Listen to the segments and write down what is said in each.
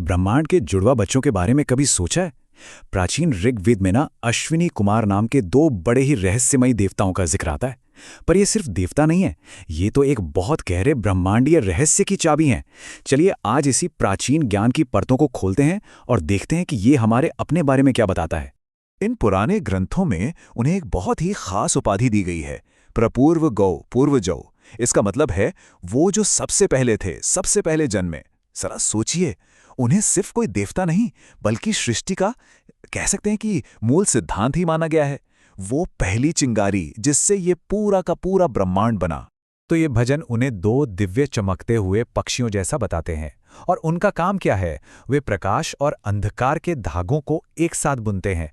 ब्रह्मांड के जुड़वा बच्चों के बारे में कभी सोचा है? प्राचीन ऋग्वेद में ना अश्विनी कुमार नाम के दो बड़े ही रहस्यमयी देवताओं का जिक्र आता है। पर ये सिर्फ देवता नहीं है, ये तो एक बहुत गहरे ब्रह्मांडीय रहस्य की चाबी हैं। चलिए आज इसी प्राचीन ज्ञान की परतों को खोलते हैं और देखते हैं कि ये हमारे अपने बारे में क्या बताता है। इन पुराने ग्रंथों में उन्हें एक बहुत ही खास उपाधि दी गई है, प्रपूर्व गौ पूर्वजौ। इसका मतलब है वो जो सबसे पहले थे, सबसे पहले जन्मे। जरा सोचिए, उन्हें सिर्फ कोई देवता नहीं बल्कि सृष्टि का कह सकते हैं कि मूल सिद्धांत ही माना गया है। वो पहली चिंगारी जिससे ये पूरा का पूरा ब्रह्मांड बना। तो ये भजन उन्हें दो दिव्य चमकते हुए पक्षियों जैसा बताते हैं। और उनका काम क्या है? वे प्रकाश और अंधकार के धागों को एक साथ बुनते हैं।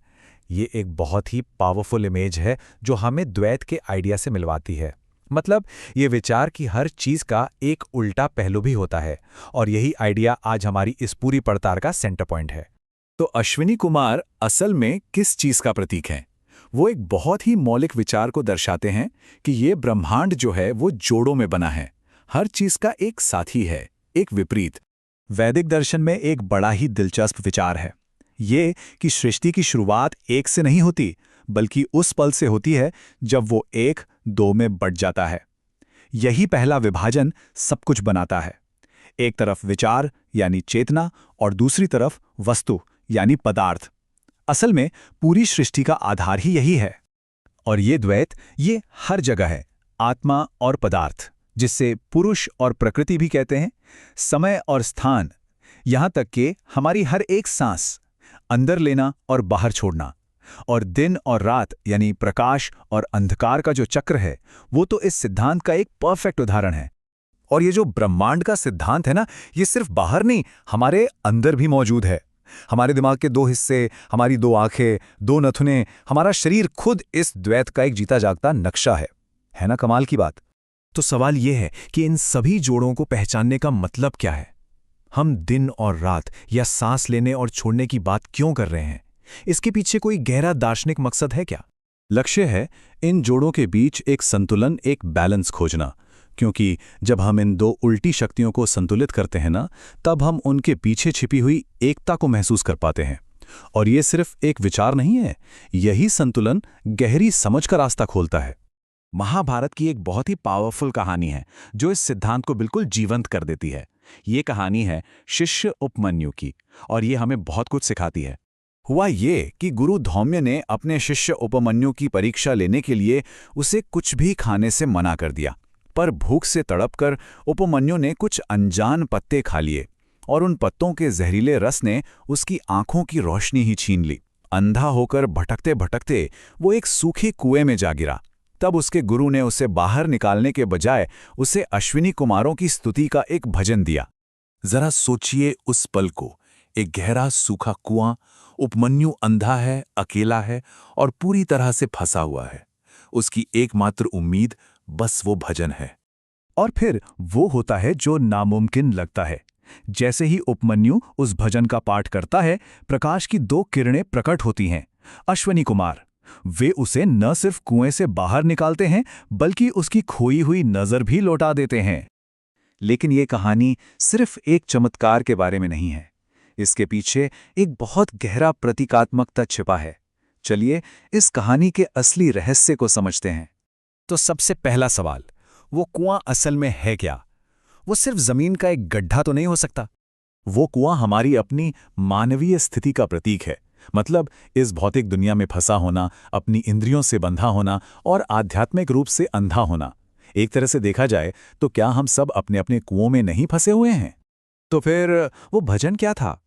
ये एक बहुत ही पावरफुल इमेज है जो हमें द्वैत के आइडिया से मिलवाती है। मतलब ये विचार कि हर चीज का एक उल्टा पहलू भी होता है, और यही आइडिया आज हमारी इस पूरी पड़ताल का सेंटर पॉइंट है। तो अश्विनी कुमार असल में किस चीज का प्रतीक है? वो एक बहुत ही मौलिक विचार को दर्शाते हैं कि ये ब्रह्मांड जो है वो जोड़ों में बना है। हर चीज का एक साथी है, एक विपरीत। वैदिक दर्शन में एक बड़ा ही दिलचस्प विचार है ये कि सृष्टि की शुरुआत एक से नहीं होती, बल्कि उस पल से होती है जब वो एक दो में बट जाता है। यही पहला विभाजन सब कुछ बनाता है। एक तरफ विचार यानी चेतना और दूसरी तरफ वस्तु यानी पदार्थ। असल में पूरी सृष्टि का आधार ही यही है। और ये द्वैत ये हर जगह है, आत्मा और पदार्थ, जिससे पुरुष और प्रकृति भी कहते हैं, समय और स्थान, यहां तक कि हमारी हर एक सांस, अंदर लेना और बाहर छोड़ना, और दिन और रात यानी प्रकाश और अंधकार का जो चक्र है वो तो इस सिद्धांत का एक परफेक्ट उदाहरण है। और ये जो ब्रह्मांड का सिद्धांत है ना, ये सिर्फ बाहर नहीं, हमारे अंदर भी मौजूद है। हमारे दिमाग के दो हिस्से, हमारी दो आंखें, दो नथुने, हमारा शरीर खुद इस द्वैत का एक जीता जागता नक्शा है ना कमाल की बात? तो सवाल यह है कि इन सभी जोड़ों को पहचानने का मतलब क्या है? हम दिन और रात या सांस लेने और छोड़ने की बात क्यों कर रहे हैं? इसके पीछे कोई गहरा दार्शनिक मकसद है क्या? लक्ष्य है इन जोड़ों के बीच एक संतुलन, एक बैलेंस खोजना। क्योंकि जब हम इन दो उल्टी शक्तियों को संतुलित करते हैं ना, तब हम उनके पीछे छिपी हुई एकता को महसूस कर पाते हैं। और ये सिर्फ एक विचार नहीं है, यही संतुलन गहरी समझ का रास्ता खोलता है। महाभारत की एक बहुत ही पावरफुल कहानी है जो इस सिद्धांत को बिल्कुल जीवंत कर देती है। ये कहानी है शिष्य उपमन्यु की, और ये हमें बहुत कुछ सिखाती है। हुआ ये कि गुरु धौम्य ने अपने शिष्य उपमन्यु की परीक्षा लेने के लिए उसे कुछ भी खाने से मना कर दिया। पर भूख से तड़पकर उपमन्यु ने कुछ अनजान पत्ते खा लिए, और उन पत्तों के जहरीले रस ने उसकी आंखों की रोशनी ही छीन ली। अंधा होकर भटकते भटकते वो एक सूखे कुएं में जा गिरा। तब उसके गुरु ने उसे बाहर निकालने के बजाय उसे अश्विनी कुमारों की स्तुति का एक भजन दिया। जरा सोचिए उस पल को, एक गहरा सूखा कुआं, उपमन्यु अंधा है, अकेला है और पूरी तरह से फंसा हुआ है। उसकी एकमात्र उम्मीद बस वो भजन है। और फिर वो होता है जो नामुमकिन लगता है। जैसे ही उपमन्यु उस भजन का पाठ करता है, प्रकाश की दो किरणें प्रकट होती हैं। अश्विनी कुमार वे उसे न सिर्फ कुएं से बाहर निकालते हैं, बल्कि उसकी खोई हुई नजर भी लौटा देते हैं। लेकिन ये कहानी सिर्फ एक चमत्कार के बारे में नहीं है। इसके पीछे एक बहुत गहरा प्रतीकात्मकता छिपा है। चलिए इस कहानी के असली रहस्य को समझते हैं। तो सबसे पहला सवाल, वो कुआं असल में है क्या? वो सिर्फ जमीन का एक गड्ढा तो नहीं हो सकता। वो कुआं हमारी अपनी मानवीय स्थिति का प्रतीक है। मतलब इस भौतिक दुनिया में फंसा होना, अपनी इंद्रियों से बंधा होना और आध्यात्मिक रूप से अंधा होना। एक तरह से देखा जाए तो क्या हम सब अपने अपने कुओं में नहीं फंसे हुए हैं? तो फिर वो भजन क्या था?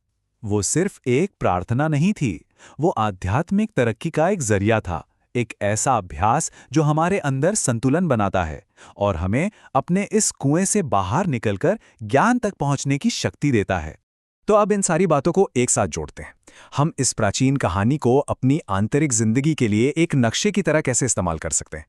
वो सिर्फ एक प्रार्थना नहीं थी, वो आध्यात्मिक तरक्की का एक जरिया था, एक ऐसा अभ्यास जो हमारे अंदर संतुलन बनाता है और हमें अपने इस कुएं से बाहर निकलकर ज्ञान तक पहुंचने की शक्ति देता है। तो अब इन सारी बातों को एक साथ जोड़ते हैं। हम इस प्राचीन कहानी को अपनी आंतरिक जिंदगी के लिए एक नक्शे की तरह कैसे इस्तेमाल कर सकते हैं?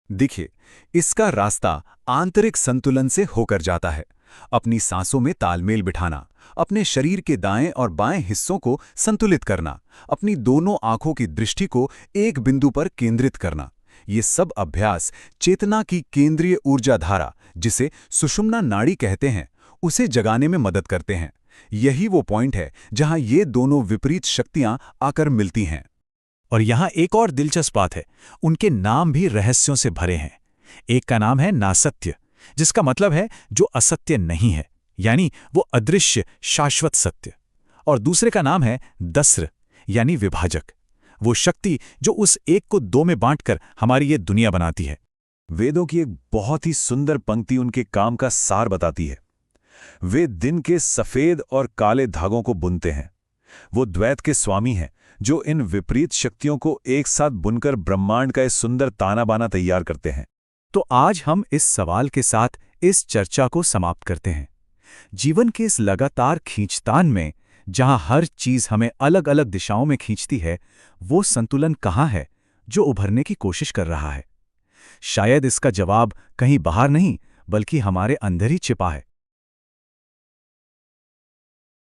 देखिए, इसका रास्ता आंतरिक संतुलन से होकर जाता है। अपनी सांसों में तालमेल बिठाना, अपने शरीर के दाएं और बाएं हिस्सों को संतुलित करना, अपनी दोनों आंखों की दृष्टि को एक बिंदु पर केंद्रित करना। ये सब अभ्यास चेतना की केंद्रीय ऊर्जा धारा, जिसे सुषुम्ना नाड़ी कहते हैं, उसे जगाने में मदद करते हैं, यही वो पॉइंट है जहां ये दोनों विपरीत शक्तियां आकर मिलती हैं। और यहाँ एक और दिलचस्प बात है, उनके नाम भी रहस्यों से भरे हैं। एक का नाम है नासत्य, जिसका मतलब है जो असत्य नहीं है, यानी वो अदृश्य शाश्वत सत्य। और दूसरे का नाम है दस्र, यानी विभाजक, वो शक्ति जो उस एक को दो में बांटकर हमारी ये दुनिया बनाती है। वेदों की एक बहुत ही सुंदर पंक्ति उनके काम का सार बताती है। वे दिन के सफेद और काले धागों को बुनते हैं। वो द्वैत के स्वामी हैं, जो इन विपरीत शक्तियों को एक साथ बुनकर ब्रह्मांड का इस सुंदर ताना बाना तैयार करते हैं। तो आज हम इस सवाल के साथ इस चर्चा को समाप्त करते हैं। जीवन के इस लगातार खींचतान में, जहां हर चीज हमें अलग अलग दिशाओं में खींचती है, वो संतुलन कहाँ है जो उभरने की कोशिश कर रहा है? शायद इसका जवाब कहीं बाहर नहीं, बल्कि हमारे अंदर ही छिपा है।